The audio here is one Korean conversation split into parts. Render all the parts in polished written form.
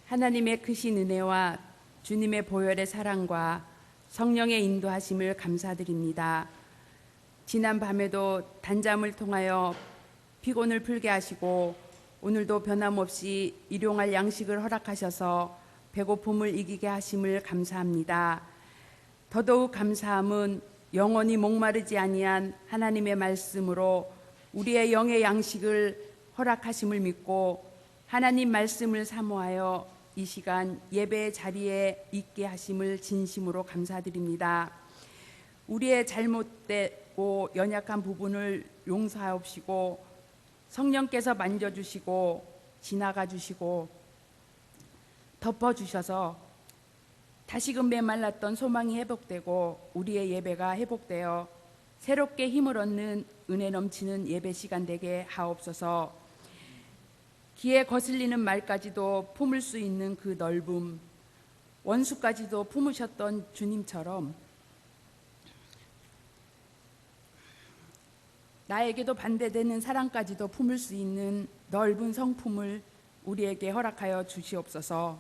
하나님의 크신 은혜와 주님의 보혈의 사랑과 성령의 인도하심을 감사드립니다. 지난 밤에도 단잠을 통하여 피곤을 풀게 하시고 오늘도 변함없이 일용할 양식을 허락하셔서 배고픔을 이기게 하심을 감사합니다. 더더욱 감사함은 영원히 목마르지 아니한 하나님의 말씀으로 우리의 영의 양식을 허락하심을 믿고 하나님 말씀을 사모하여 이 시간 예배의 자리에 있게 하심을 진심으로 감사드립니다. 우리의 잘못되고 연약한 부분을 용서하옵시고 성령께서 만져주시고 지나가 주시고 덮어주셔서 다시금 메말랐던 소망이 회복되고 우리의 예배가 회복되어 새롭게 힘을 얻는 은혜 넘치는 예배 시간 되게 하옵소서. 귀에 거슬리는 말까지도 품을 수 있는 그 넓음, 원수까지도 품으셨던 주님처럼 나에게도 반대되는 사랑까지도 품을 수 있는 넓은 성품을 우리에게 허락하여 주시옵소서.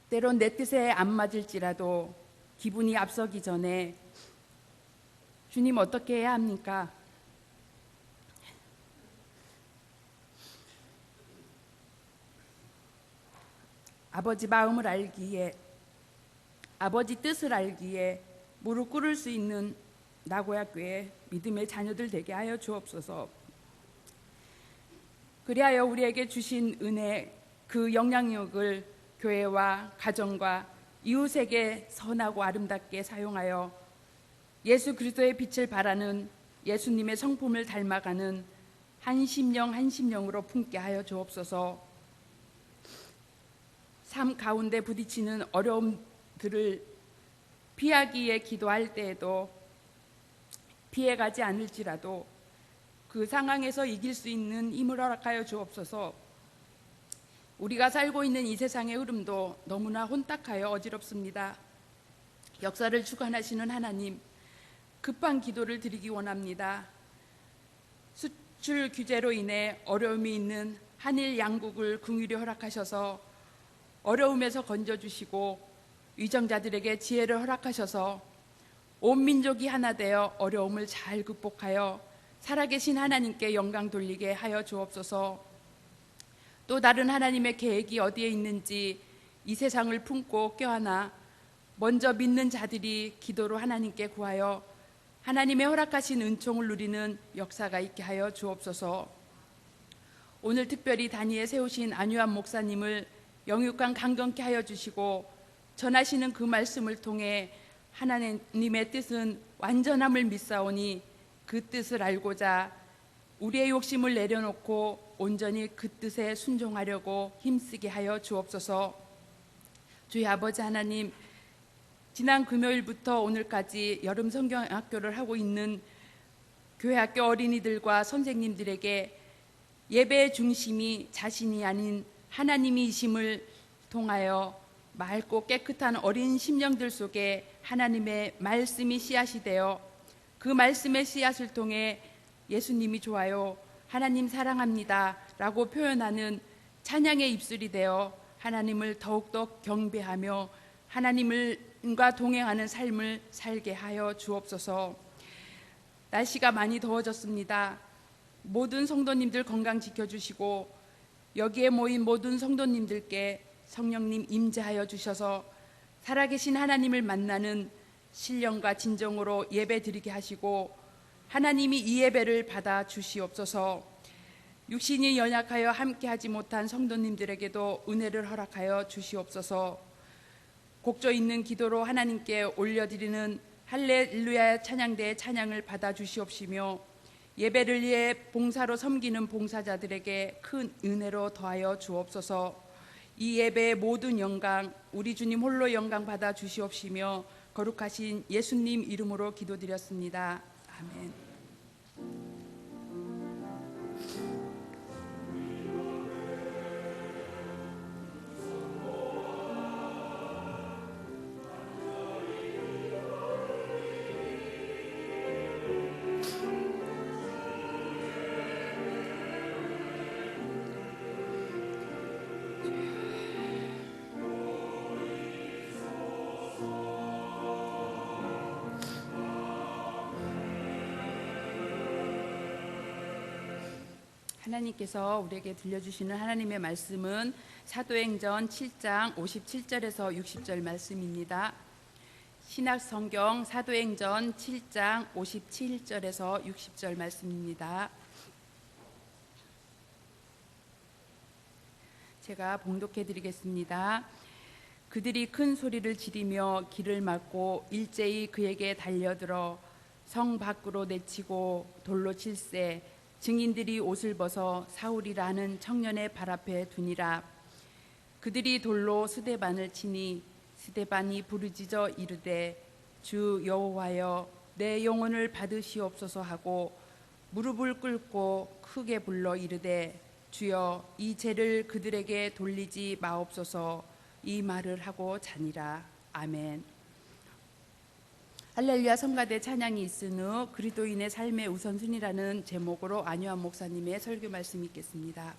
때론 내 뜻에 안 맞을지라도 기분이 앞서기 전에 주님 어떻게 해야 합니까? 아버지 마음을 알기에, 아버지 뜻을 알기에 무릎 꿇을 수 있는 나고야교회 믿음의 자녀들 되게 하여 주옵소서. 그리하여 우리에게 주신 은혜, 그 영향력을 교회와 가정과 이웃에게 선하고 아름답게 사용하여 예수 그리스도의 빛을 발하는 예수님의 성품을 닮아가는 한 심령 한 심령으로 품게 하여 주옵소서. 삶 가운데 부딪히는 어려움들을 피하기 위해 기도할 때에도 피해가지 않을지라도 그 상황에서 이길 수 있는 힘을 허락하여 주옵소서. 우리가 살고 있는 이 세상의 흐름도 너무나 혼탁하여 어지럽습니다. 역사를 주관하시는 하나님, 급한 기도를 드리기 원합니다. 수출 규제로 인해 어려움이 있는 한일 양국을 긍휼히 허락하셔서 어려움에서 건져주시고 위정자들에게 지혜를 허락하셔서 온 민족이 하나 되어 어려움을 잘 극복하여 살아계신 하나님께 영광 돌리게 하여 주옵소서. 또 다른 하나님의 계획이 어디에 있는지 이 세상을 품고 껴안아 먼저 믿는 자들이 기도로 하나님께 구하여 하나님의 허락하신 은총을 누리는 역사가 있게 하여 주옵소서. 오늘 특별히 단위에 세우신 안유한 목사님을 영육간 강건케 하여 주시고 전하시는 그 말씀을 통해 하나님의 뜻은 완전함을 믿사오니 그 뜻을 알고자 우리의 욕심을 내려놓고 온전히 그 뜻에 순종하려고 힘쓰게 하여 주옵소서. 주의 아버지 하나님, 지난 금요일부터 오늘까지 여름 성경학교를 하고 있는 교회학교 어린이들과 선생님들에게 예배의 중심이 자신이 아닌 하나님이심을 통하여 맑고 깨끗한 어린 심령들 속에 하나님의 말씀이 씨앗이 되어 그 말씀의 씨앗을 통해 예수님이 좋아요, 하나님 사랑합니다 라고 표현하는 찬양의 입술이 되어 하나님을 더욱더 경배하며 하나님과 동행하는 삶을 살게 하여 주옵소서. 날씨가 많이 더워졌습니다. 모든 성도님들 건강 지켜주시고 여기에 모인 모든 성도님들께 성령님 임재하여 주셔서 살아계신 하나님을 만나는 신령과 진정으로 예배 드리게 하시고 하나님이 이 예배를 받아 주시옵소서. 육신이 연약하여 함께하지 못한 성도님들에게도 은혜를 허락하여 주시옵소서. 곡조 있는 기도로 하나님께 올려드리는 할렐루야 찬양대의 찬양을 받아 주시옵시며 예배를 위해 봉사로 섬기는 봉사자들에게 큰 은혜로 더하여 주옵소서. 이 예배의 모든 영광 우리 주님 홀로 영광 받아 주시옵시며 거룩하신 예수님 이름으로 기도드렸습니다. 아멘. 하나님께서 우리에게 들려주시는 하나님의 말씀은 사도행전 7장 57절에서 60절 말씀입니다. 신약성경 사도행전 7장 57절에서 60절 말씀입니다. 제가 봉독해 드리겠습니다. 그들이 큰 소리를 지르며 길을 막고 일제히 그에게 달려들어 성 밖으로 내치고 돌로 칠세 증인들이 옷을 벗어 사울이라는 청년의 발 앞에 두니라. 그들이 돌로 스데반을 치니 스데반이 부르짖어 이르되 주 여호와여 내 영혼을 받으시옵소서 하고 무릎을 꿇고 크게 불러 이르되 주여 이 죄를 그들에게 돌리지 마옵소서 이 말을 하고 자니라. 아멘. 할렐루야. 성가대 찬양이 있은 후 그리스도인의 삶의 우선순위라는 제목으로 안유한 목사님의 설교 말씀 있겠습니다.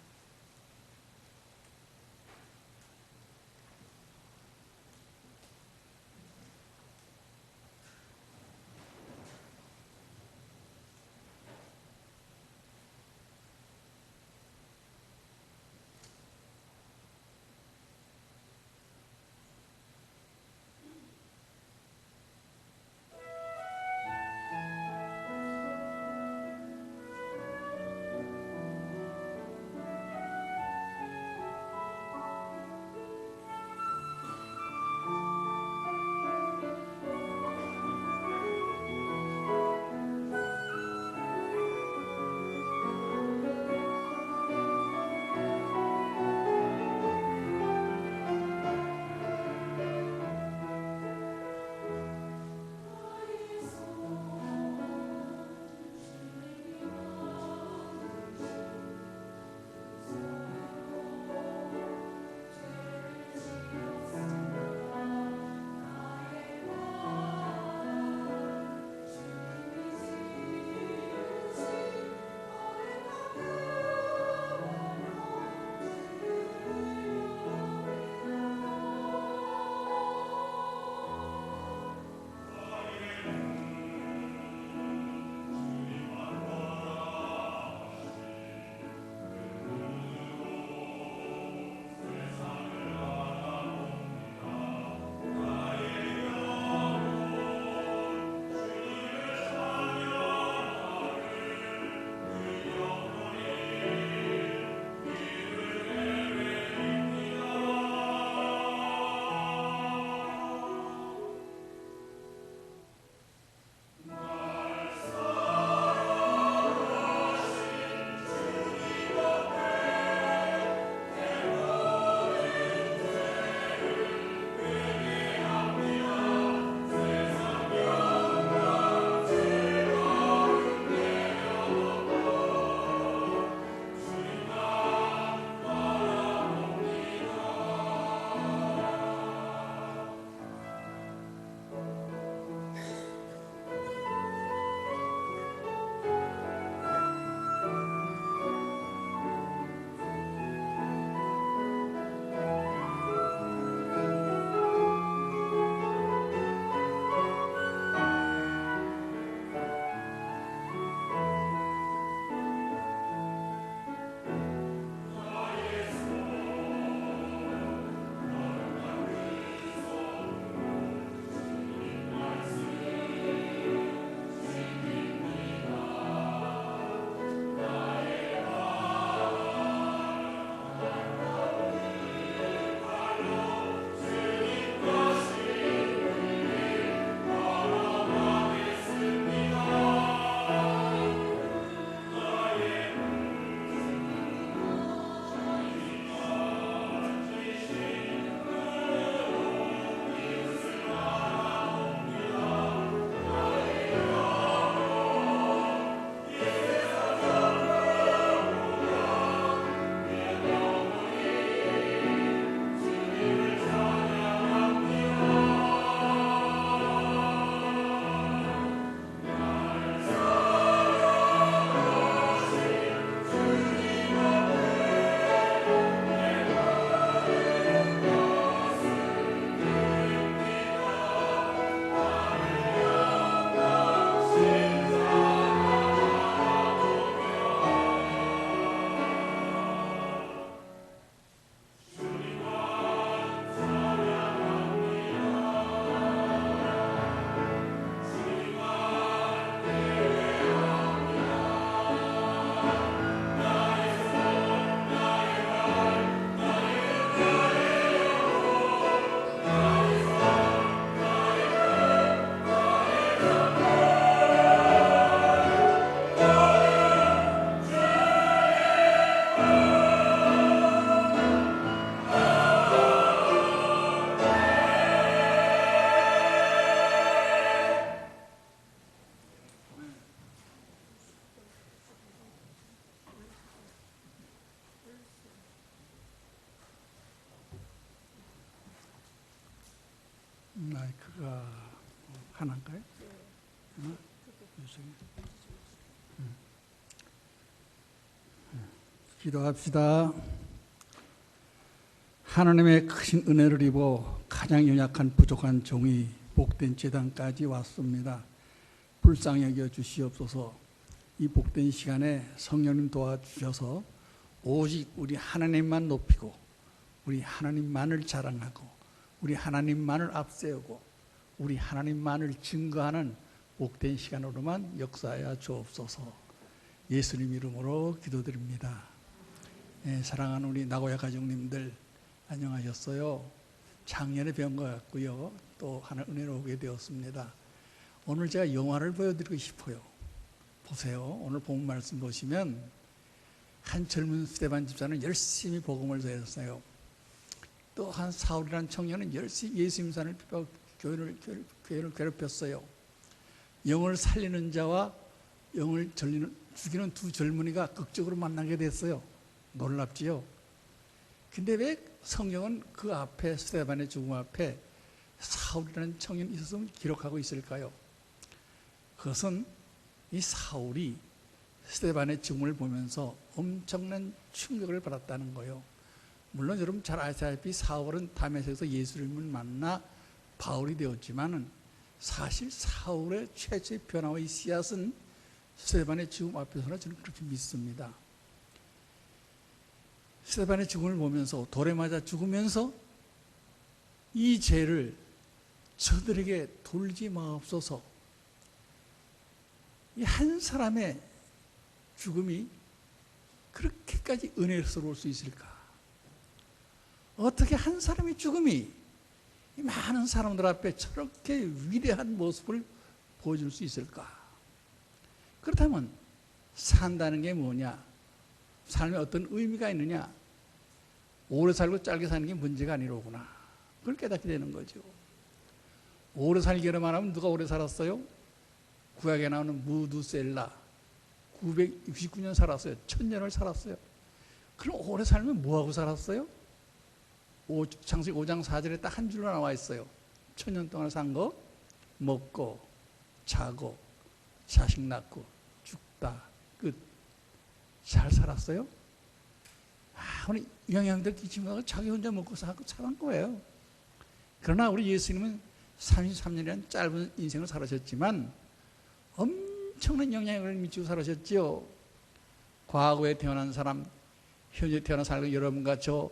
하나인가요? 하나? 기도합시다. 하나님의 크신 은혜를 입어 가장 연약한 부족한 종이 복된 제단까지 왔습니다. 불쌍히 여겨 주시옵소서. 이 복된 시간에 성령님 도와주셔서 오직 우리 하나님만 높이고 우리 하나님만을 자랑하고 우리 하나님만을 앞세우고 우리 하나님만을 증거하는 복된 시간으로만 역사하여 주옵소서. 예수님 이름으로 기도드립니다. 사랑하는 우리 나고야 가족님들 안녕하셨어요? 작년에 배운 것 같고요. 또 하나 은혜로 오게 되었습니다. 오늘 제가 영화를 보여드리고 싶어요. 보세요. 오늘 본 말씀 보시면 한 젊은 스데반 집사는 열심히 복음을 전했어요. 또 한 사울이라는 청년은 열심히 예수 임산을 교회를 괴롭혔어요. 영을 살리는 자와 영을 죽이는 두 젊은이가 극적으로 만나게 됐어요. 놀랍지요? 근데 왜 성경은 그 앞에 스데반의 죽음 앞에 사울이라는 청년이 있었음을 기록하고 있을까요? 그것은 이 사울이 스데반의 죽음을 보면서 엄청난 충격을 받았다는 거예요. 물론 여러분 잘 아시다시피 사울은 다메섹에서 예수님을 만나 바울이 되었지만 사실 사울의 최초의 변화의 씨앗은 스데반의 죽음 앞에서나 저는 그렇게 믿습니다. 스데반의 죽음을 보면서 돌에 맞아 죽으면서 이 죄를 저들에게 돌지 마옵소서. 이 한 사람의 죽음이 그렇게까지 은혜스러울 수 있을까? 어떻게 한 사람의 죽음이 이 많은 사람들 앞에 저렇게 위대한 모습을 보여줄 수 있을까? 그렇다면 산다는 게 뭐냐? 삶에 어떤 의미가 있느냐? 오래 살고 짧게 사는 게 문제가 아니로구나. 그걸 깨닫게 되는 거죠. 오래 살기로 말하면 누가 오래 살았어요? 구약에 나오는 무두셀라 969년 살았어요. 1000년을 살았어요. 그럼 오래 살면 뭐하고 살았어요? 창세기 5장 4절에 딱 한 줄로 나와 있어요. 1000년 동안 산 거 먹고 자고 자식 낳고 죽다 끝. 잘 살았어요? 우리 영양들 기침하고 자기 혼자 먹고 사고 살은 거예요. 그러나 우리 예수님은 33년이라는 짧은 인생을 살으셨지만 엄청난 영향력을 미치고 살으셨지요. 과거에 태어난 사람, 현재 태어난 사람, 여러분과 저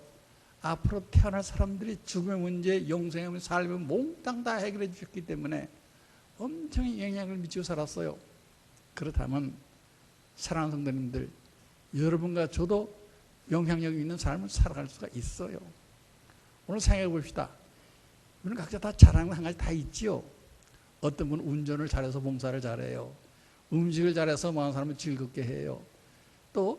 앞으로 태어날 사람들이 죽음의 문제, 영생의 문제, 삶의 몽땅 다 해결해 주셨기 때문에 엄청난 영향력을 미치고 살았어요. 그렇다면 사랑하는 성도님들, 여러분과 저도 영향력 있는 삶을 살아갈 수가 있어요. 오늘 생각해 봅시다. 우리는 각자 다 잘하는 거 한 가지 다 있지요. 어떤 분은 운전을 잘해서 봉사를 잘해요. 음식을 잘해서 많은 사람을 즐겁게 해요. 또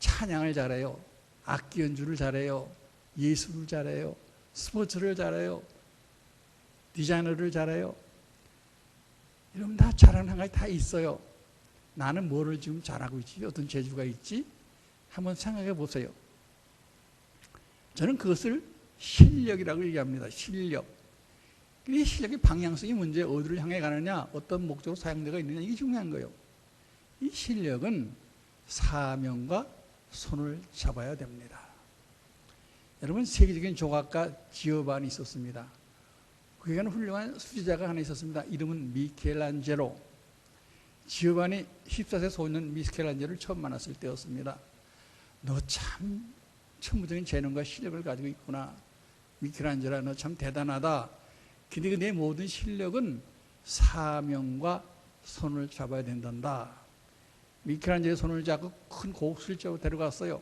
찬양을 잘해요. 악기 연주를 잘해요. 예술을 잘해요. 스포츠를 잘해요. 디자이너를 잘해요. 이러면 다 잘하는 한 가지 다 있어요. 나는 뭐를 지금 잘하고 있지? 어떤 재주가 있지? 한번 생각해 보세요. 저는 그것을 실력이라고 얘기합니다. 실력. 이 실력의 방향성이 문제, 어디를 향해 가느냐, 어떤 목적으로 사용되고 있느냐, 이게 중요한 거예요. 이 실력은 사명과 손을 잡아야 됩니다. 여러분, 세계적인 조각가 지오반이 있었습니다. 그에게는 훌륭한 수지자가 하나 있었습니다. 이름은 미켈란젤로. 지오반이 14세 소년 미켈란젤로를 처음 만났을 때였습니다. 너 참 천부적인 재능과 실력을 가지고 있구나. 미켈란젤로야, 너 참 대단하다. 근데 내 모든 실력은 사명과 손을 잡아야 된단다. 미켈란젤로의 손을 잡고 큰 고급스를 쪽으로 데려갔어요.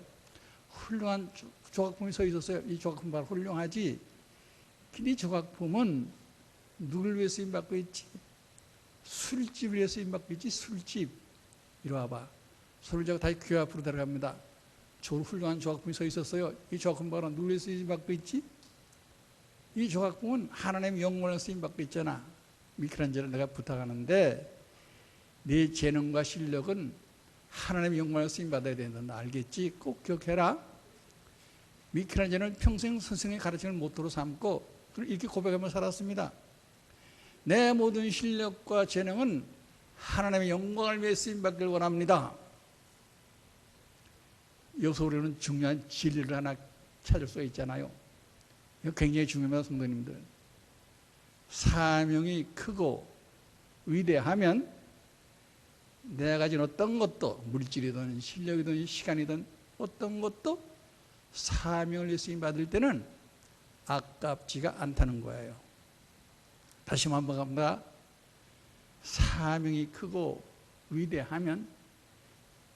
훌륭한 조각품이 서 있었어요. 이 조각품 바로 훌륭하지. 근데 이 조각품은 누굴 위해 쓰임받고 있지? 술집을 위해 쓰임받고 있지. 술집. 이리 와봐. 손을 잡고 다시 교회 앞으로 데려갑니다. 훌륭한 조각품이 서 있었어요. 이 조각품 바로 누굴 위해 쓰임받고 있지? 이 조각품은 하나님의 영광을 쓰임받고 있잖아. 미켈란젤로 내가 부탁하는데 네 재능과 실력은 하나님의 영광을 쓰임받아야 된다. 알겠지? 꼭 기억해라. 미켈란젤로는 평생 선생의 가르침을 모토로 삼고 이렇게 고백하며 살았습니다. 내 모든 실력과 재능은 하나님의 영광을 위해 쓰임받기를 원합니다. 여기서 우리는 중요한 진리를 하나 찾을 수가 있잖아요. 이거 굉장히 중요합니다, 성도님들. 사명이 크고 위대하면 내가 가진 어떤 것도, 물질이든 실력이든 시간이든 어떤 것도 사명을 위해 쓰임받을 때는 아깝지가 않다는 거예요. 다시 한번 갑니다. 사명이 크고 위대하면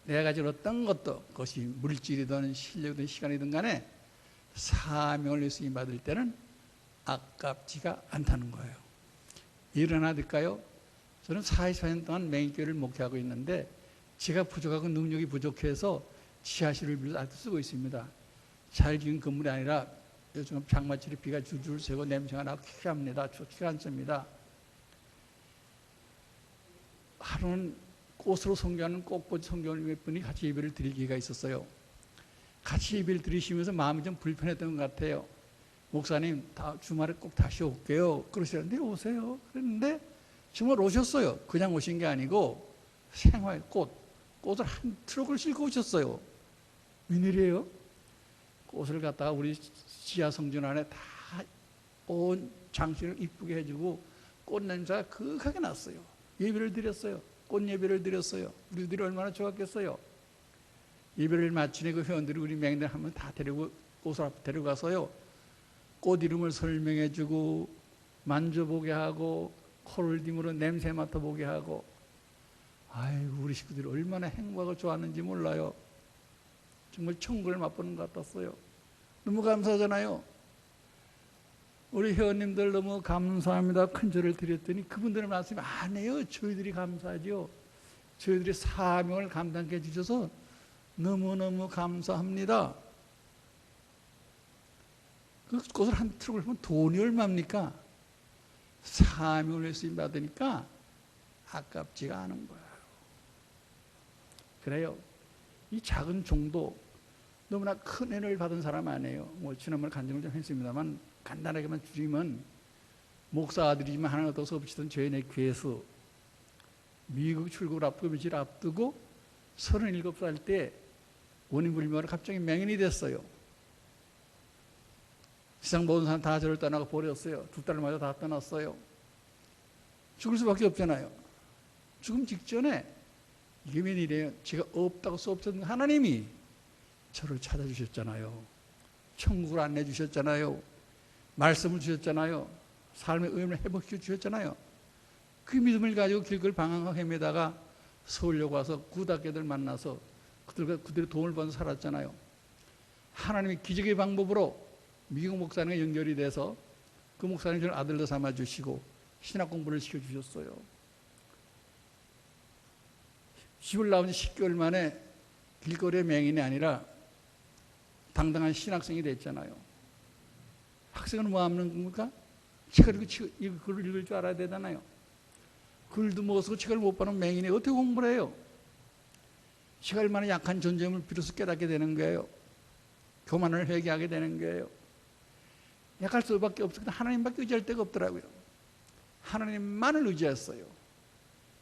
내가 가진 어떤 것도, 그것이 물질이든 실력이든 시간이든 간에 사명을 위해 쓰임받을 때는 아깝지가 않다는 거예요. 일 하나 드릴까요? 저는 44년 동안 맹인교회를 목회하고 있는데 제가 부족하고 능력이 부족해서 지하실을 빌려서 아직도 쓰고 있습니다. 잘 지은 건물이 아니라 요즘 장마철에 비가 줄줄 새고 냄새가 나고 퀴합니다. 좋지가 않습니다. 하루는 꽃으로 성교하는 꽃꽂이 성교하는 몇 분이 같이 예배를 드릴 기회가 있었어요. 같이 예배를 드리시면서 마음이 좀 불편했던 것 같아요. 목사님, 주말에 꼭 다시 올게요. 그러시는데 오세요. 그랬는데 정말 오셨어요. 그냥 오신 게 아니고 꽃을 한 트럭을 싣고 오셨어요. 웬일이에요? 꽃을 갖다가 우리 지하 성전 안에 다 온 장식을 이쁘게 해주고 꽃 냄새가 그윽하게 났어요. 예배를 드렸어요. 꽃 예배를 드렸어요. 우리들이 얼마나 좋았겠어요. 예배를 마치니 그 회원들이 우리 맹인들 한번 다 데리고 꽃을 앞에 데려가서요. 꽃 이름을 설명해주고 만져보게 하고 코를 디물어 냄새 맡아보게 하고, 아이고 우리 식구들이 얼마나 행복하고 좋았는지 몰라요. 정말 천국을 맛보는 것 같았어요. 너무 감사하잖아요. 우리 회원님들 너무 감사합니다. 큰 절을 드렸더니 그분들의 말씀이 아니에요. 저희들이 감사하죠. 저희들이 사명을 감당해 주셔서 너무너무 감사합니다. 그 꽃을 한 트럭을 하면 돈이 얼마입니까? 사명을 위해 쓰임 받으니까 아깝지가 않은 거예요. 그래요. 이 작은 종도 너무나 큰 은혜를 받은 사람 아니에요. 뭐 지난번에 간증을 좀 했습니다만 간단하게만 줄이면 목사 아들이지만 하나 더 없이던 저희네 교회에서 미국 출국을 앞두고 며칠 앞두고 37살 때 원인불명으로 갑자기 맹인이 됐어요. 세상 모든 사람 다 저를 떠나고 버렸어요. 두 딸마저 다 떠났어요. 죽을 수밖에 없잖아요. 죽음 직전에 이게 웬일이에요? 제가 없다고 수 없었던 하나님이 저를 찾아주셨잖아요. 천국을 안내해 주셨잖아요. 말씀을 주셨잖아요. 삶의 의미를 회복시켜 주셨잖아요. 그 믿음을 가지고 길거리 방황하고 헤매다가 서울역 와서 구닥개들 만나서 그들의 도움을 받아서 살았잖아요. 하나님이 기적의 방법으로 미국 목사님과 연결이 돼서 그 목사님 저를 아들로 삼아주시고 신학 공부를 시켜주셨어요. 집을 나온 지 10개월 만에 길거리의 맹인이 아니라 당당한 신학생이 됐잖아요. 학생은 뭐 하는 겁니까? 책을 글을 읽을 줄 알아야 되잖아요. 글도 못 쓰고 책을 못 보는 맹인이 어떻게 공부를 해요? 제가 얼마나 약한 존재임을 비로소 깨닫게 되는 거예요. 교만을 회개하게 되는 거예요. 약할 수밖에 없었는데 하나님밖에 의지할 데가 없더라고요. 하나님만을 의지했어요.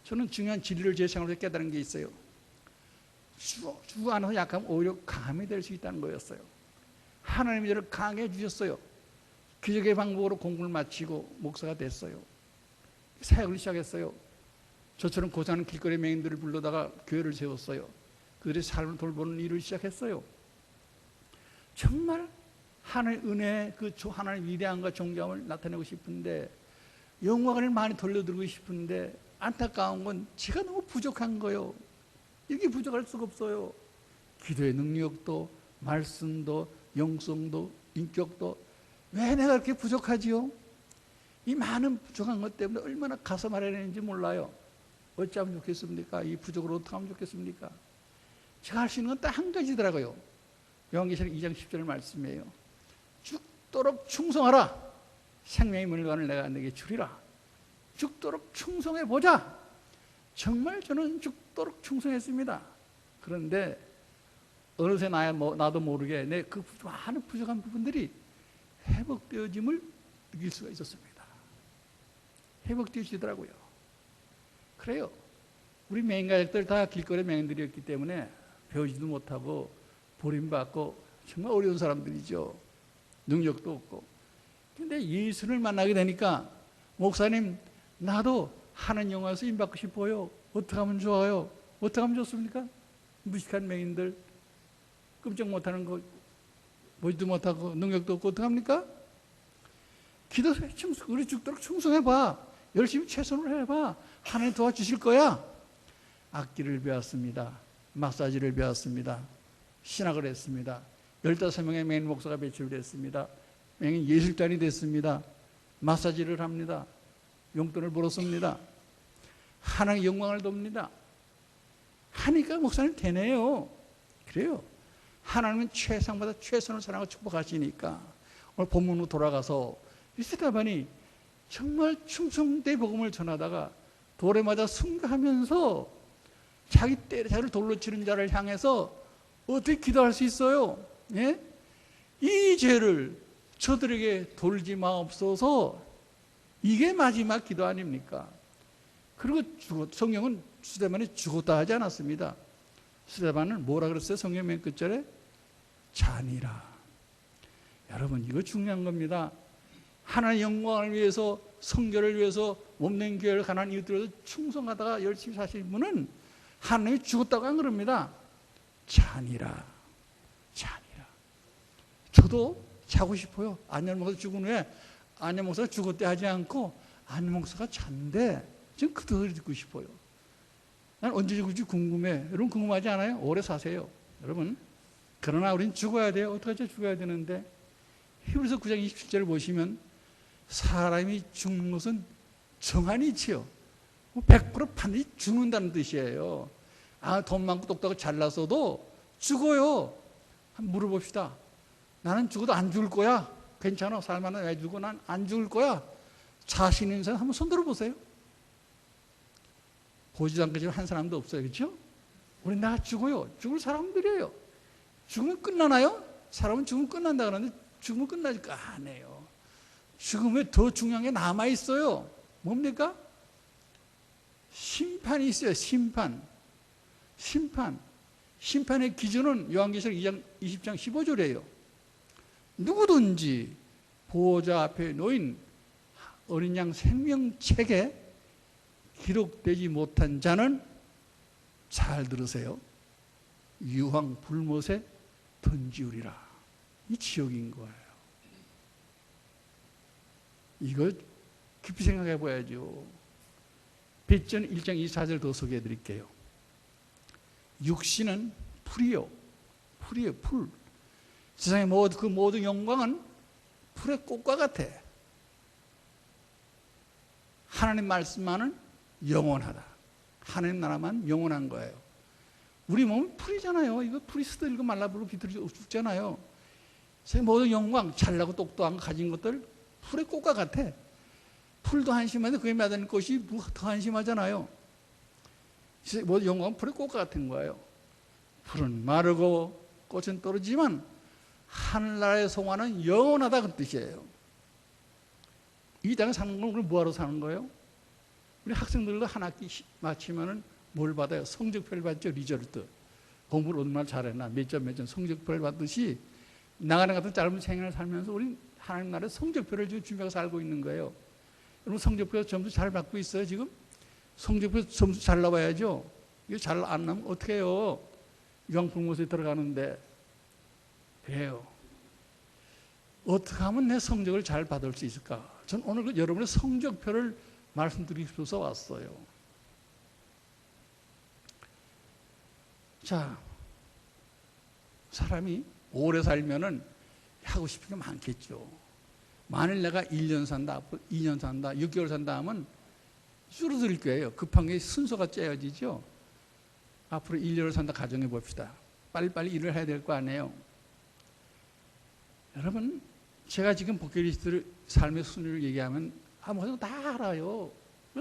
저는 중요한 진리를 제 생활에서 깨달은 게 있어요. 주 안에서 약하면 오히려 강함이 될 수 있다는 거였어요. 하나님이 저를 강해 주셨어요. 기적의 방법으로 공부를 마치고 목사가 됐어요. 사역을 시작했어요. 저처럼 고생하는 길거리 맹인들을 불러다가 교회를 세웠어요. 그들의 삶을 돌보는 일을 시작했어요. 정말 하나님의 은혜, 그 하나님의 위대함과 존경을 나타내고 싶은데, 영광을 많이 돌려드리고 싶은데, 안타까운 건 제가 너무 부족한 거예요. 이렇게 부족할 수가 없어요. 기도의 능력도, 말씀도, 영성도, 인격도. 왜 내가 그렇게 부족하지요? 이 많은 부족한 것 때문에 얼마나 가슴 아래내는지 몰라요. 어찌하면 좋겠습니까? 이 부족을 어떻게 하면 좋겠습니까? 제가 할 수 있는 건 딱 한 가지더라고요. 요한계시록 2장 10절 말씀이에요. 죽도록 충성하라. 생명의 물건을 내가 내게 주리라. 죽도록 충성해보자. 정말 저는 죽도록 충성했습니다. 그런데 어느새 나도 모르게 내 그 많은 부족한 부분들이 회복되어짐을 느낄 수가 있었습니다. 회복되시더라고요. 그래요. 우리 맹인 가족들 다 길거리 맹인들이었기 때문에 배우지도 못하고 버림받고 정말 어려운 사람들이죠. 능력도 없고. 근데 예수를 만나게 되니까 목사님 나도 하는 영화에서 쓰임받고 싶어요. 어떻게 하면 좋아요? 어떻게 하면 좋습니까? 무식한 맹인들 끔찍 못하는 거 보지도 못하고 능력도 없고 어떻게 합니까? 기도해. 우리 죽도록 충성해봐. 열심히 최선을 해봐. 하나님 도와주실 거야. 악기를 배웠습니다. 마사지를 배웠습니다. 신학을 했습니다. 15명의 맹인 목사가 배출됐습니다. 맹인 예술단이 됐습니다. 마사지를 합니다. 용돈을 벌었습니다. 하나님의 영광을 돕니다. 하니까 목사님 되네요. 그래요. 하나님은 최상보다 최선을 사랑하고 축복하시니까 오늘 본문으로 돌아가서 스데반이 정말 충성대 복음을 전하다가 돌에 맞아 순교하면서 자기 때려 자를 돌로 치는 자를 향해서 어떻게 기도할 수 있어요? 예? 이 죄를 저들에게 돌지 마옵소서. 이게 마지막 기도 아닙니까? 그리고 성경은 스데반이 죽었다 하지 않았습니다. 스데반은 뭐라 그랬어요? 성경 맨 끝절에 잔이라. 여러분 이거 중요한 겁니다. 하나님의 영광을 위해서 성결을 위해서 몸된 교회를 가난 이웃들에서 충성하다가 열심히 사시는 분은 하나님이 죽었다고 안 그럽니다. 잔이라. 잔이라. 저도 자고 싶어요. 안녕 목사 죽은 후에 안녕 목사가 죽었대 하지 않고 안녕 목사가 잔대. 지금 그 소리 듣고 싶어요. 난 언제 죽을지 궁금해. 여러분 궁금하지 않아요? 오래 사세요. 여러분. 그러나 우린 죽어야 돼요. 어떡하죠? 죽어야 되는데. 히브리서 9장 27절을 보시면 사람이 죽는 것은 정한이 있지요. 100% 반드시 죽는다는 뜻이에요. 아, 돈 많고 똑똑하고 잘났어도 죽어요. 한번 물어봅시다. 나는 죽어도 안 죽을 거야. 괜찮아. 살만한 왜 죽어? 난 안 죽을 거야. 자신 있는 사람 한번 손 들어보세요. 보지도 않겠지만 한 사람도 없어요. 그렇죠? 우리 나 죽어요. 죽을 사람들이에요. 죽으면 끝나나요? 사람은 죽으면 끝난다 그러는데 죽으면 끝나지가 않아요. 죽음에 더 중요한 게 남아있어요. 뭡니까? 심판이 있어요. 심판. 심판의 기준은 요한계시록 2장 20장 15절이에요. 누구든지 보호자 앞에 놓인 어린 양 생명책에 기록되지 못한 자는 잘 들으세요. 유황 불못에 던지우리라. 이 지옥인 거예요. 이거 깊이 생각해 봐야죠.別전 1장 24절 더 소개해 드릴게요. 육신은 풀이요. 풀이에요. 풀. 세상의 그 모든 영광은 풀의 꽃과 같아. 하나님 말씀만은 영원하다. 하나님 나라만 영원한 거예요. 우리 몸은 풀이잖아요. 이거 풀이 쓰들고 말라버리고 비틀고 죽잖아요. 세상의 모든 영광, 잘나고 똑똑한 거 가진 것들 풀의 꽃과 같아. 풀도 한심한데 그에 맞는 꽃이 더 한심하잖아요. 모든 영광은 풀의 꽃과 같은 거예요. 풀은 마르고 꽃은 떨어지지만 하늘나라의 성화는 영원하다 그 뜻이에요. 이 땅에 사는 건 우리 뭐하러 사는 거예요? 우리 학생들도 한 학기 마치면은 뭘 받아요? 성적표를 받죠. 리저트. 공부를 얼마나 잘했나 몇 점 성적표를 받듯이 나가는 같은 짧은 생애를 살면서 우리 하나님 나라의 성적표를 지금 준비하고 살고 있는 거예요. 여러분 성적표 점수 잘 받고 있어요 지금? 성적표 점수 잘 나와야죠. 이거 잘 안 나면 어떻게 해요? 유황불못에 들어가는데 그래요. 어떻게 하면 내 성적을 잘 받을 수 있을까? 전 오늘 여러분의 성적표를 말씀드리고 싶어서 왔어요. 자, 사람이 오래 살면은 하고 싶은 게 많겠죠. 만일 내가 1년 산다, 2년 산다, 6개월 산다 하면 줄어들 거예요. 급한 게 순서가 짜여지죠. 앞으로 1년을 산다 가정해 봅시다. 빨리빨리 일을 해야 될 거 아니에요. 여러분, 제가 지금 복귀리스트를 삶의 순위를 얘기하면 아무것도 다 알아요.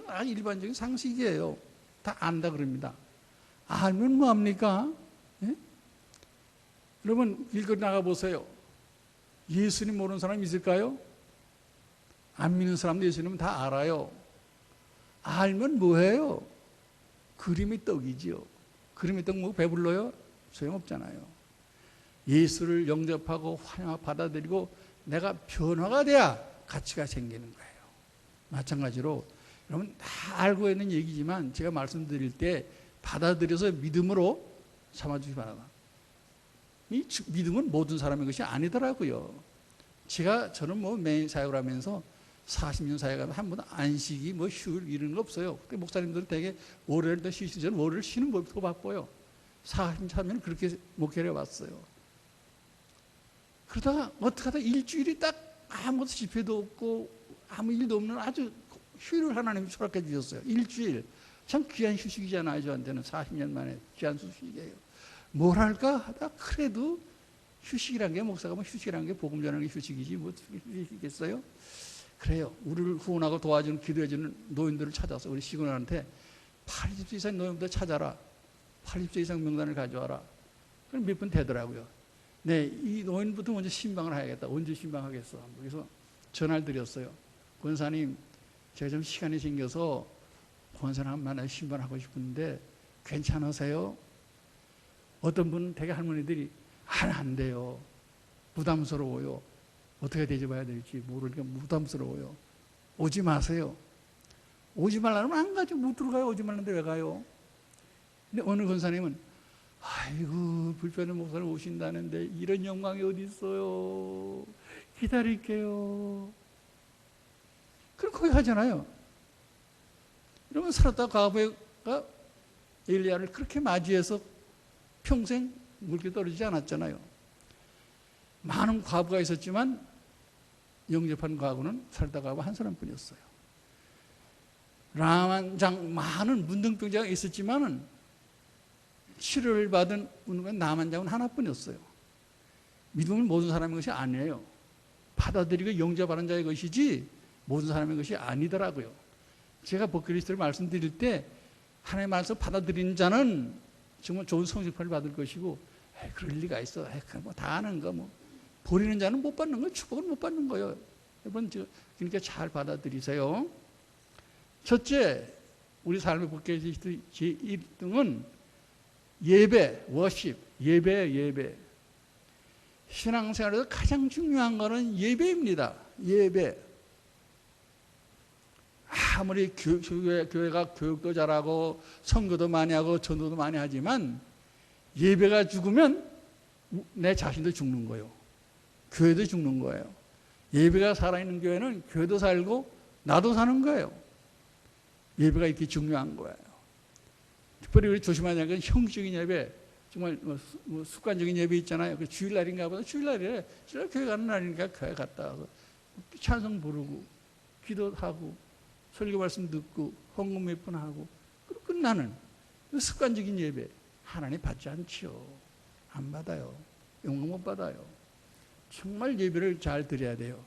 아주 일반적인 상식이에요. 다 안다 그럽니다. 알면 뭐합니까? 예? 여러분 길거리 나가보세요. 예수님 모르는 사람 있을까요? 안 믿는 사람도 예수님은 다 알아요. 알면 뭐해요? 그림이 떡이지요. 그림이 떡 먹고 배불러요? 소용없잖아요. 예수를 영접하고 환영하고 받아들이고 내가 변화가 돼야 가치가 생기는 거예요. 마찬가지로 여러분 다 알고 있는 얘기지만 제가 말씀드릴 때 받아들여서 믿음으로 삼아주시 바랍니다. 이 믿음은 모든 사람의 것이 아니더라고요. 저는 뭐 매일 사역을 하면서 40년 사역하면 한 번도 안식이 뭐 휴일 이런 거 없어요. 그때 목사님들은 되게 월요일 때 쉬시기 전에 월요일 쉬는 법도 바빠요. 43년 그렇게 목회를 해왔어요. 그러다가 어떻게 하다 일주일이 딱 아무것도 집회도 없고 아무 일도 없는 아주 휴일을 하나님이 허락해 주셨어요. 일주일. 참 귀한 휴식이잖아요. 저한테는 40년 만에 귀한 휴식이에요. 뭘 할까 하다 그래도 휴식이란 게 목사가 뭐 휴식이란 게 복음 전하는 게 휴식이지 뭐 휴식이겠어요? 그래요. 우리를 후원하고 도와주는 기도해주는 노인들을 찾아서 우리 시군한테 80세 이상 노인들 찾아라. 80세 이상 명단을 가져와라. 그럼 몇 분 되더라고요. 네, 이 노인부터 먼저 신방을 해야겠다. 언제 신방하겠어? 그래서 전화를 드렸어요. 권사님, 제가 좀 시간이 생겨서 권사님 만나서 신방하고 싶은데 괜찮으세요? 어떤 분은 되게 할머니들이 안 돼요. 부담스러워요. 어떻게 대접해야 될지 모르니까 부담스러워요. 오지 마세요. 오지 말라면 안 가죠. 못 들어가요. 오지 말라는데 왜 가요? 근데 어느 권사님은 아이고 불편한 목사님 오신다는데 이런 영광이 어디 있어요. 기다릴게요. 그럼 거기 하잖아요. 이러면 살았다 과부가 엘리야를 그렇게 맞이해서 평생 물게 떨어지지 않았잖아요. 많은 과부가 있었지만 영접한 과부는 살다 과부 한 사람뿐이었어요. 라만장 많은 문둥병자가 있었지만은 치료를 받은 나만장은 하나뿐이었어요. 믿음은 모든 사람의 것이 아니에요. 받아들이고 영접하는 자의 것이지 모든 사람의 것이 아니더라고요. 제가 복그리스도를 말씀드릴 때 하나님의 말씀 받아들이는 자는 정말 좋은 성적표를 받을 것이고 그럴 리가 있어. 뭐 다 아는 거 뭐. 버리는 자는 못 받는 거예요. 축복을 못 받는 거예요. 여러분 그러니까 잘 받아들이세요. 첫째, 우리 삶의 복그리스도 제1등은 예배, 워십, 예배예요. 예배. 신앙생활에서 가장 중요한 거는 예배입니다. 예배. 아무리 교회가 교육도 잘하고 선교도 많이 하고 전도도 많이 하지만 예배가 죽으면 내 자신도 죽는 거예요. 교회도 죽는 거예요. 예배가 살아있는 교회는 교회도 살고 나도 사는 거예요. 예배가 이렇게 중요한 거예요. 특별히 우리 조심해야 될 건 형식적인 예배, 정말 뭐 습관적인 예배 있잖아요. 그 주일날인가 보다 주일날이래. 주일날 교회 가는 날이니까 교회 갔다 와서 찬송 부르고 기도하고 설교 말씀 듣고 헌금 몇 번 하고 그리고 끝나는 그 습관적인 예배 하나님 받지 않지요. 안 받아요. 영광 못 받아요. 정말 예배를 잘 드려야 돼요.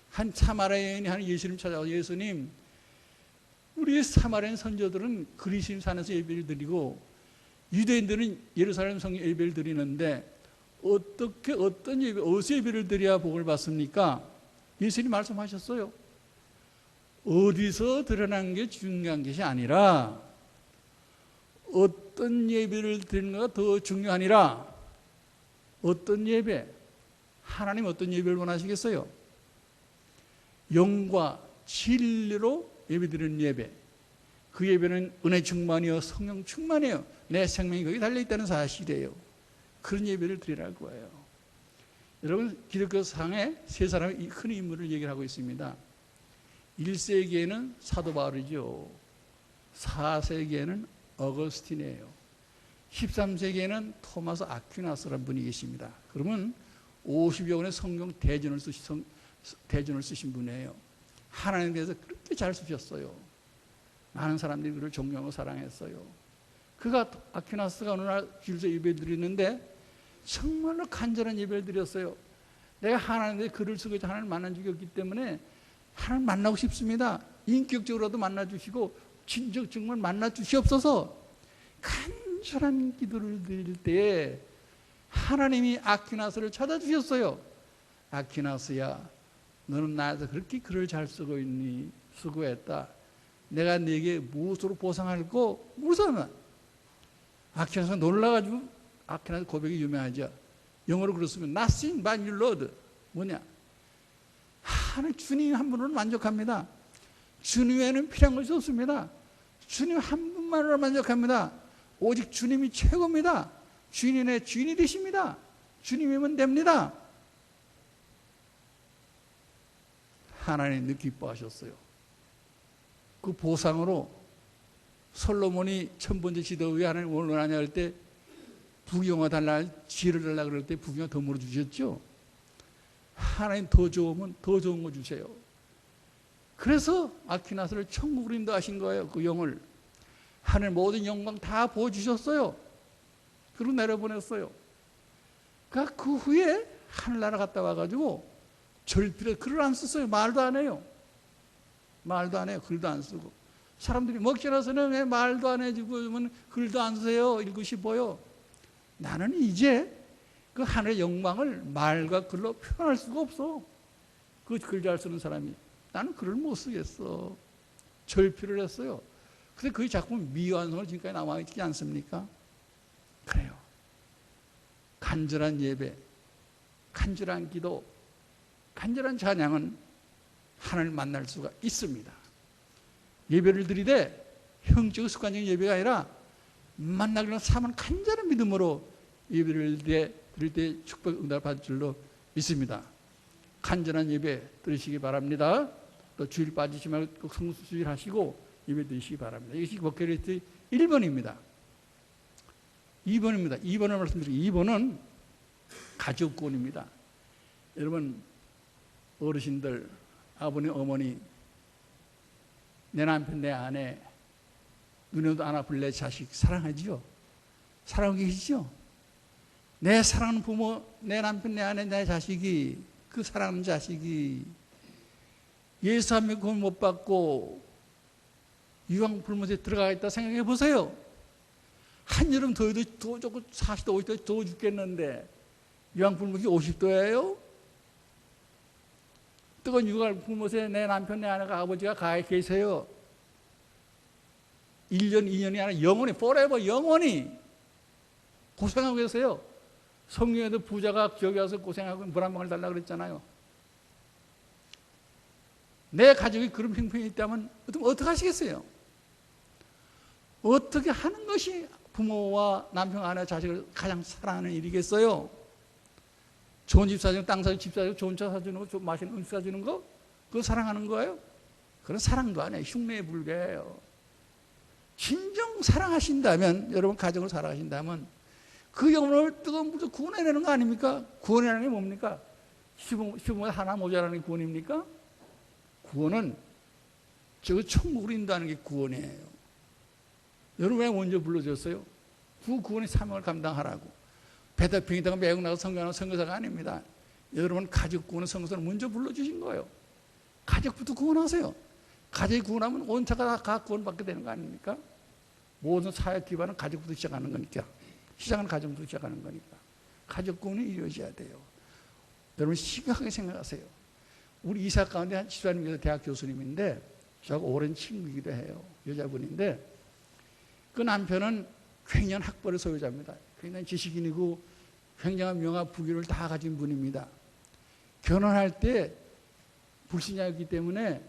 한 사마리아 여인이 한 예수님 찾아와서 예수님, 우리 사마리아 선조들은 그리스도 산에서 예배를 드리고 유대인들은 예루살렘 성에 예배를 드리는데 어떤 예배, 어디서 예배를 드려야 복을 받습니까? 예수님 말씀하셨어요. 어디서 드러난 게 중요한 것이 아니라 어떤 예배를 드리는가 더 중요하니라. 어떤 예배? 하나님 어떤 예배를 원하시겠어요? 영과 진리로 예배드리는 예배. 그 예배는 은혜 충만이요 성령 충만이에요. 내 생명이 거기 달려있다는 사실이에요. 그런 예배를 드리라고 해요. 여러분 기독교상에 세 사람의 큰 인물을 얘기를 하고 있습니다. 1세기에는 사도 바울이죠. 4세기에는 어거스틴이에요. 13세기에는 토마스 아퀴나스라는 분이 계십니다. 그러면 50여 권의 성경 대전을 쓰신 분이에요. 하나님에 대해서 그렇게 잘 쓰셨어요. 많은 사람들이 그를 존경하고 사랑했어요. 아퀴나스가 어느 날 길에서 예배 드리는데 정말로 간절한 예배를 드렸어요. 내가 하나님의 글을 쓰고 하나님을 만난 적이 없기 때문에 하나님 만나고 싶습니다. 인격적으로도 만나주시고 정말 만나주시옵소서. 간절한 기도를 드릴 때에 하나님이 아퀴나스를 찾아주셨어요. 아퀴나스야, 너는 나에서 그렇게 글을 잘 쓰고 있니? 수고했다. 내가 네게 무엇으로 보상할고 무엇하면 아키나스가 놀라가지고 아키나스 고백이 유명하죠. 영어로 그렇으면 nothing but your Lord. 뭐냐? 하나님 주님 한 분으로 만족합니다. 주님 외에는 필요한 것이 없습니다. 주님 한 분만으로 만족합니다. 오직 주님이 최고입니다. 주인이 내 주인이 되십니다. 주님이면 됩니다. 하나님 기뻐하셨어요. 그 보상으로 솔로몬이 천 번째 지도 왜 하나님 원하냐 할 때 부경화 달라 지혜를 달라 그럴 때 부경화 더 물어주셨죠. 하나님 더 좋으면 더 좋은 거 주세요. 그래서 아키나스를 천국으로 인도하신 거예요. 그 영을 하늘 모든 영광 다 보여주셨어요. 그리고 내려보냈어요. 그러니까 그 후에 하늘나라 갔다 와가지고 절필에 글을 안 썼어요. 말도 안 해요. 말도 안 해요. 글도 안 쓰고. 사람들이 먹지나서는 왜 말도 안 해주고 글도 안 쓰세요. 읽고 싶어요. 나는 이제 그 하늘의 영광을 말과 글로 표현할 수가 없어. 그 글 잘 쓰는 사람이. 나는 글을 못 쓰겠어. 절필을 했어요. 근데 그 작품은 미완성으로 지금까지 남아있지 않습니까? 그래요. 간절한 예배, 간절한 기도, 간절한 찬양은 하나님을 만날 수가 있습니다. 예배를 드리되 형적 습관적인 예배가 아니라 만나기로 삼은 간절한 믿음으로 예배를 드릴 때 축복 응답을 받을 줄로 믿습니다. 간절한 예배 드리시기 바랍니다. 또 주일 빠지지 말고 성수주일 하시고 예배 드리시기 바랍니다. 이것이 버킷리스트 1번입니다. 2번입니다. 2번을 말씀드리고 2번은 가족구원입니다. 여러분 어르신들, 아버님, 어머니, 내 남편, 내 아내, 눈에도 안 아플 내 자식 사랑하지요? 사랑하고 계시죠? 내 사랑하는 부모, 내 남편, 내 아내, 내 자식이, 그 사랑하는 자식이 예수 한 명 구원 못 받고 유황불못에 들어가 있다 생각해 보세요. 한여름 더워도 더워 죽고 40도, 50도 더워 죽겠는데 유황불못이 50도예요? 뜨거운 유황불못에 내 남편, 내 아내가, 아버지가 가 계세요. 1년, 2년이 아니라 영원히, forever, 영원히 고생하고 계세요. 성경에도 부자가 기억에 와서 고생하고 물 한 방울 달라고 그랬잖아요. 내 가족이 그런 형편이 있다면 어떻게 하시겠어요? 어떻게 하는 것이 부모와 남편, 아내, 자식을 가장 사랑하는 일이겠어요? 좋은 집 사주고 땅 사주고 집 사주고 좋은 차 사주는 거, 맛있는 음식 사주는 거, 그거 사랑하는 거예요? 그건 사랑도 아니에요. 흉내에 불과해요. 진정 사랑하신다면, 여러분 가정을 사랑하신다면 그 영혼을 뜨거운 물에서 구원해내는 거 아닙니까? 구원해내는 게 뭡니까? 시부모 하나 모자라는 게 구원입니까? 구원은 저 천국으로 인도하는 게 구원이에요. 여러분 왜 먼저 불러줬어요? 그 구원의 사명을 감당하라고. 배달병이다가 매국 나가서 선교하는 선교사가 아닙니다. 여러분 가족 구원은 선교사를 먼저 불러주신 거예요. 가족부터 구원하세요. 가족이 구원하면 온 차가 다 구원받게 되는 거 아닙니까? 모든 사회 기반은 가족부터 시작하는 거니까. 시작은 가정부터 시작하는 거니까. 가족 구원이 이루어져야 돼요. 여러분 심각하게 생각하세요. 우리 이사 가운데 한 집사님께서 대학 교수님인데 저하고 오랜 친구이기도 해요. 여자분인데 그 남편은 굉장한 학벌의 소유자입니다. 굉장히 지식인이고 굉장한 명화 부귀를 다 가진 분입니다. 결혼할 때 불신자였기 때문에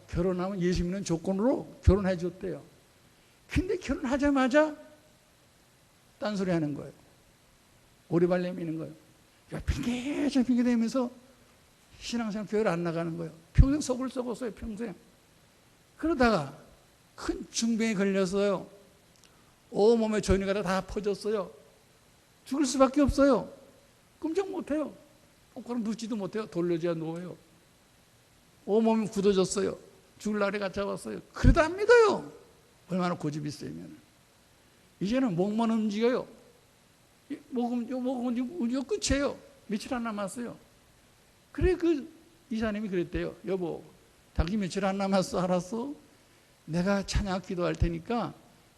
결혼하면 예수 믿는 조건으로 결혼해 줬대요. 근데 결혼하자마자 딴소리 하는 거예요. 오리발 내미는 거예요. 핑계대면서 신앙생활 교회를 안 나가는 거예요. 평생 속을 썩었어요. 평생. 그러다가 큰 중병에 걸렸어요. 온몸에 전이가 다 퍼졌어요. 죽을 수밖에 없어요. 꼼짝 못해요. 옷가락 눕지도 못해요. 돌려줘야 누워요. 온몸이 굳어졌어요. 죽을 날이 가까웠어요. 그래도 안 믿어요. 얼마나 고집이 세면. 이제는 목만 움직여요. 목 움직여 끝이에요. 며칠 안 남았어요. 그래 그 이사님이 그랬대요. 여보, 당신 며칠 안 남았어. 알았어? 내가 찬양 기도할 테니까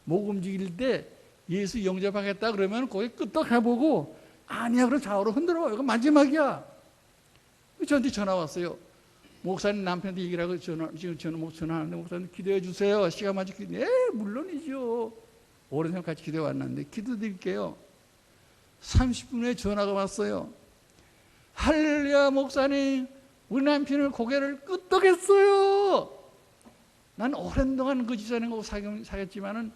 목 움직일 때 예수 영접하겠다 그러면 거기 끄떡 해보고 아니야 그럼 좌우로 흔들어. 이거 마지막이야. 저한테 전화 왔어요. 목사님 남편한테 얘기를 하고 지금 전화하는데 목사님 기도해 주세요. 시간 맞춰 기도해. 네, 물론이죠. 오랜 시간 같이 기도해 왔는데 기도드릴게요. 30분 후에 전화가 왔어요. 할렐루야 목사님, 우리 남편을 고개를 끄덕였어요. 난 오랜 동안 그 집사님하고 사귀었지만은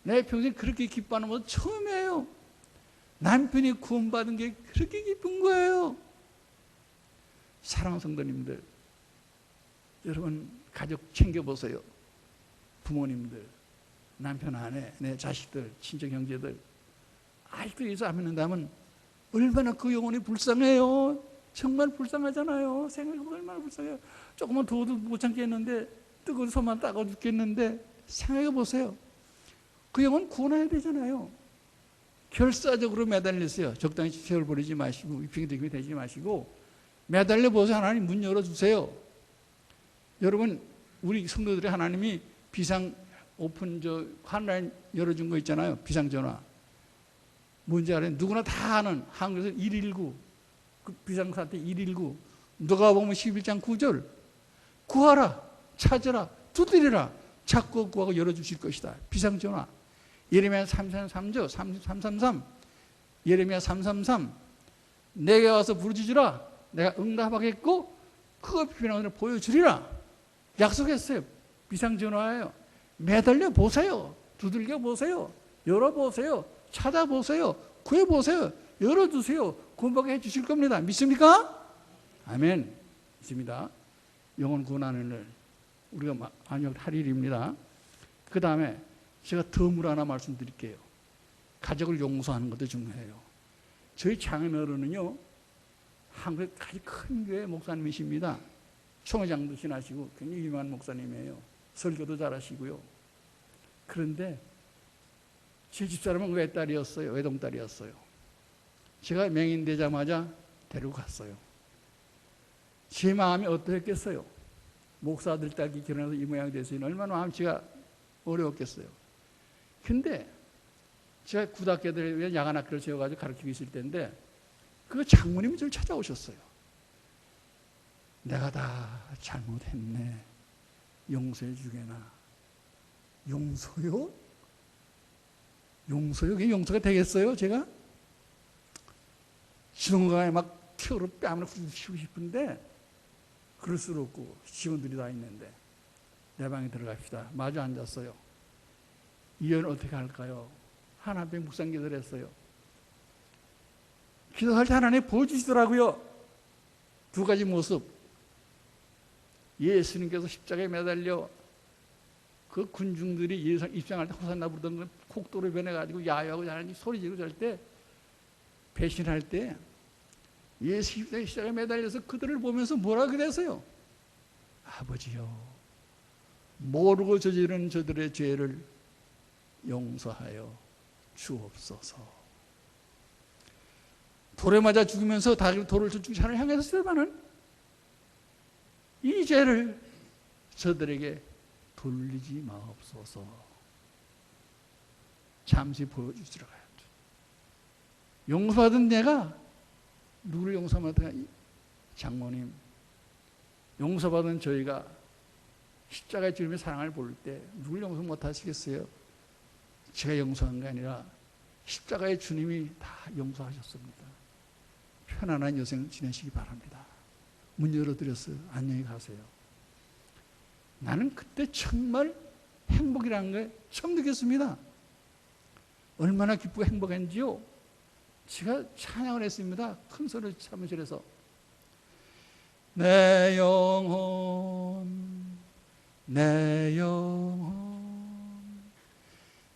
내 평생 그렇게 기뻐하는 것은 처음이에요. 남편이 구원받은 게 그렇게 기쁜 거예요. 사랑하는 성도님들, 여러분 가족 챙겨보세요. 부모님들, 남편, 아내, 내 자식들, 친척, 형제들 아직도 예수 안 믿는다면 얼마나 그 영혼이 불쌍해요. 정말 불쌍하잖아요. 생각해보면 얼마나 불쌍해요. 조금만 더워도 못 참겠는데, 뜨거운 손만 따가워 죽겠는데, 생각해보세요. 그 영혼 구원해야 되잖아요. 결사적으로 매달렸어요. 적당히 세월 버리지 마시고 입행되기 되지 마시고 매달려 보세요. 하나님 문 열어주세요. 여러분, 우리 성도들이 하나님이 비상 오픈 한라인 열어준 거 있잖아요. 비상전화. 뭔지 알아요? 누구나 다 아는 한국에서 119, 그 비상사태 119. 누가 보면 11장 9절. 구하라, 찾으라, 두드리라. 찾고 구하고 열어주실 것이다. 비상전화. 예레미야 333조, 333. 예레미야 333. 내게 와서 부르짖으라. 내가 응답하겠고 그거 비난을 보여주리라. 약속했어요. 비상전화예요. 매달려 보세요. 두들겨 보세요. 열어보세요. 찾아보세요. 구해보세요. 열어주세요. 구원받게 해주실 겁니다. 믿습니까? 아멘. 믿습니다. 영혼 구원하는 일 우리가 안역할 일입니다. 그 다음에 제가 덤을 하나 말씀드릴게요. 가족을 용서하는 것도 중요해요. 저희 장인어른은요, 한국의 가장 큰 교회 목사님이십니다. 총회장도 지나시고 굉장히 유명한 목사님이에요. 설교도 잘하시고요. 그런데 제 집사람은 외딸이었어요. 외동딸이었어요. 제가 맹인되자마자 데리고 갔어요. 제 마음이 어떠했겠어요? 목사들 딸이 결혼해서 이 모양이 됐으니 얼마나 마음이 제가 어려웠겠어요. 근데 제가 구닥교들에 위한 야간학교를 세워가지고 가르치고 있을 때인데 그 장모님이 저를 찾아오셨어요. 내가 다 잘못했네. 용서해 주게나. 용서요? 용서요? 그게 용서가 되겠어요? 제가? 지동강에 막 튀어로 뺨을 후지고 싶은데 그럴 수 없고 직원들이 다 있는데 내 방에 들어갑시다. 마주 앉았어요. 이혼 어떻게 할까요? 하나님 묵상 기도를 했어요. 기도할 때 하나님 보여주시더라고요. 두 가지 모습. 예수님께서 십자가에 매달려 그 군중들이 예수 입장할 때 호산나 부르던 걸 콕도로 변해가지고 야유하고 하나님 소리 지르고 잘 때 배신할 때 예수 십자가에 매달려서 그들을 보면서 뭐라 그랬어요? 아버지요, 모르고 저지른 저들의 죄를 용서하여 주옵소서. 돌에 맞아 죽으면서 돌을 죽인 자를 향해서 쓰지만은 이 죄를 저들에게 돌리지 마옵소서. 잠시 보여주시러 가야죠. 용서받은 내가 누구를 용서하면 장모님, 용서받은 저희가 십자가의 주님의 사랑을 볼 때 누굴 용서 못 하시겠어요? 제가 용서한 게 아니라 십자가의 주님이 다 용서하셨습니다. 편안한 여생 지내시기 바랍니다. 문 열어드렸어요. 안녕히 가세요. 나는 그때 정말 행복이라는 걸 처음 느꼈습니다. 얼마나 기쁘고 행복한지요. 제가 찬양을 했습니다. 큰 소리로 사무실에서. 내 영혼, 내 영혼,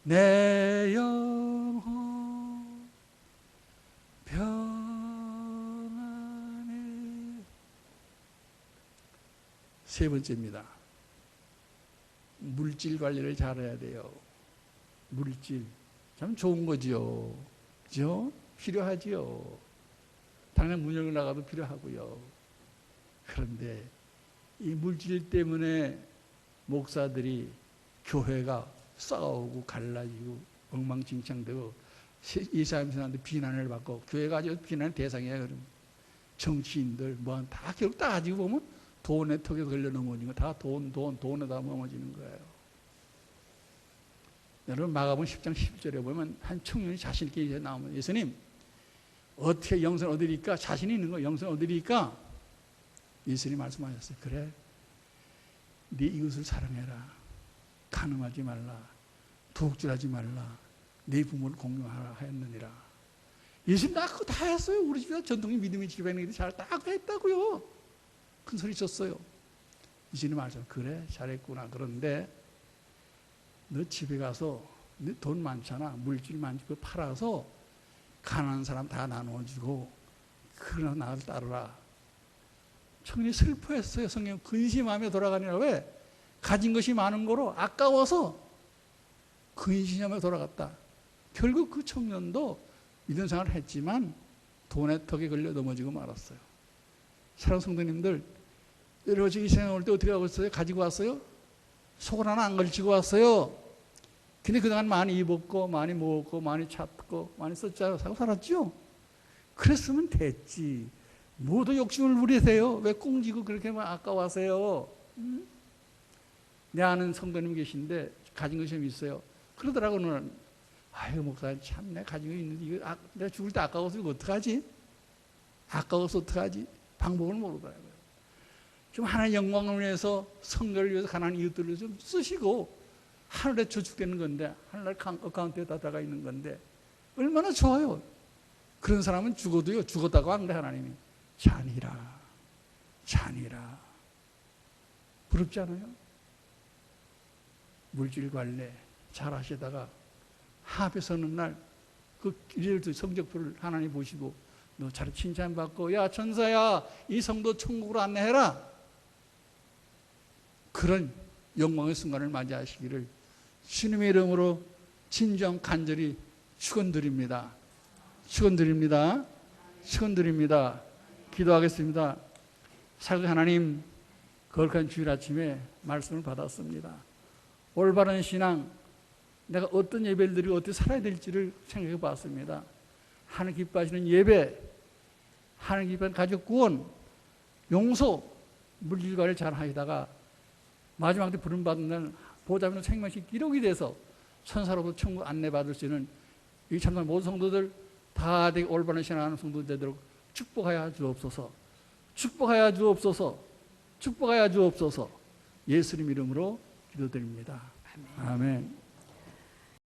내 영혼 평안해. 세 번째입니다. 물질 관리를 잘해야 돼요. 물질 참 좋은 거죠. 그죠? 필요하지요. 당장 문 열고 나가도 필요하고요. 그런데 이 물질 때문에 목사들이 교회가 싸우고 갈라지고 엉망진창되고 이사람들한테 비난을 받고 교회가 아주 비난의 대상이에요. 그럼 정치인들 뭐 다 결국 따지고 보면 돈의 턱에 걸려 넘어지는 거, 다 돈에다 넘어지는 거예요. 여러분 마가복음 10장 11절에 보면 한 청년이 자신 있게 이제 나오면 예수님 어떻게 영생 얻으리까? 자신이 있는 거 영생 얻으리까? 예수님이 말씀하셨어요. 그래, 네 이웃을 사랑해라. 간음하지 말라. 도둑질하지 말라. 네 부모를 공경하라 하였느니라. 예수님 나 그거 다 했어요. 우리 집에 전통이 믿음의 집안이기 잘 다 했다고요. 큰 소리 쳤어요. 예수님 말씀 그래 잘했구나. 그런데 너 집에 가서 너 돈 많잖아. 물질 많지. 그거 팔아서 가난한 사람 다 나눠주고 그러나 나를 따르라. 청년이 슬퍼했어요. 성경 근심하며 돌아가니라. 왜? 가진 것이 많은 거로 아까워서 근심하며 돌아갔다. 결국 그 청년도 믿음 생활을 했지만 돈의 턱에 걸려 넘어지고 말았어요. 사랑하는 성도님들, 여러분 이 세상에 올 때 어떻게 하고 있어요? 가지고 왔어요? 속을 하나 안 걸치고 왔어요. 근데 그동안 많이 입었고 많이 먹었고 많이 찾고 많이 썼잖아요. 사고 살았죠? 그랬으면 됐지. 모두 욕심을 부리세요. 왜 꽁지고 그렇게 아까워하세요? 내 아는 성도님 계신데 가진 것이 좀 있어요. 그러더라고는 아유 목사님 참 내가 가진 거 있는데 이거 내가 죽을 때 아까워서 이거 어떡하지? 아까워서 어떡하지? 방법을 모르더라고요. 좀 하나님의 영광을 위해서 성결을 위해서 가난한 이웃들을 좀 쓰시고 하늘에 저축되는 건데 하늘날 어카운트에 다 들어가 있는 건데 얼마나 좋아요. 그런 사람은 죽어도요 죽었다고 한 거예요. 하나님이 잔이라 잔이라. 부럽지 않아요? 물질 관리 잘 하시다가 합에 서는 날 그 일일도 성적표를 하나님 보시고 너 잘 칭찬받고 야 천사야 이 성도 천국으로 안내해라. 그런 영광의 순간을 맞이하시기를 주님의 이름으로 진정 간절히 축원드립니다. 축원드립니다. 축원드립니다. 기도하겠습니다. 사극 하나님, 거룩한 주일 아침에 말씀을 받았습니다. 올바른 신앙, 내가 어떤 예배를 드리고 어떻게 살아야 될지를 생각해 봤습니다. 하나님 기뻐하시는 예배, 하나님 기뻐하는 가족 구원, 용서, 물질관리를 잘 하시다가 마지막 때 부름받은 날 보좌하는 생명식 기록이 돼서 천사로부터 천국 안내받을 수 있는 이 참된 모든 성도들 다 되게 올바른 신앙하는 성도들 되도록 축복하여 주옵소서. 축복하여 주옵소서. 축복하여 주옵소서. 예수님 이름으로 기도드립니다. 아멘.